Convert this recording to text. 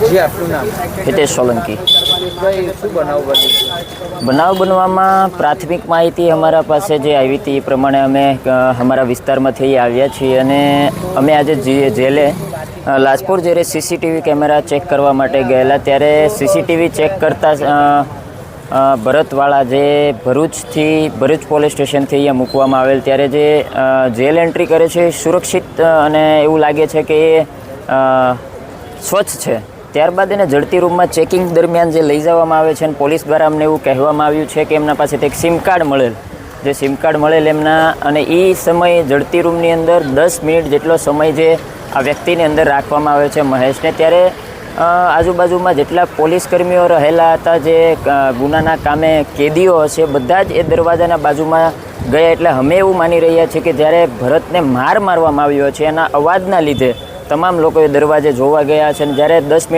જી આપનું નામ? હિતેશ સોલંકી. ભાઈ શું બનાવ બન્યો? બનાવ બનવામાં પ્રાથમિક માહિતી અમારા પાસે જે આવી હતી એ પ્રમાણે અમે અમારા વિસ્તારમાંથી આવ્યા છીએ અને અમે આજે જેલે લાજપુર જ્યારે સીસીટીવી કેમેરા ચેક કરવા માટે ગયેલા ત્યારે સીસીટીવી ચેક કરતાં ભરતવાળા જે ભરૂચ પોલીસ સ્ટેશનથી અહીંયા મૂકવામાં આવેલ ત્યારે જે જેલ એન્ટ્રી કરે છે સુરક્ષિત અને એવું લાગે છે કે એ સ્વચ્છ છે. ત્યારબાદ એને ઝડપી રૂમમાં ચેકિંગ દરમિયાન જે લઈ જવામાં આવે છે અને પોલીસ દ્વારા અમને એવું કહેવામાં આવ્યું છે કે એમના પાસેથી એક સિમ કાર્ડ મળેલ, જે સિમ કાર્ડ મળેલ એમના, અને એ સમયે ઝડપી રૂમની અંદર 10 મિનિટ જેટલો સમય જે આ વ્યક્તિની અંદર રાખવામાં આવે છે મહેશને, ત્યારે આજુબાજુમાં જેટલા પોલીસ કર્મીઓ રહેલા હતા, જે ગુનાના કામે કેદીઓ હશે, બધા જ એ દરવાજાના બાજુમાં ગયા. એટલે અમે એવું માની રહ્યા છીએ કે જ્યારે ભરતને મારવામાં આવ્યો છે એના અવાજના લીધે તમામ લોકોએ દરવાજે જોવા ગયા છે અને જ્યારે 10 મિનિટ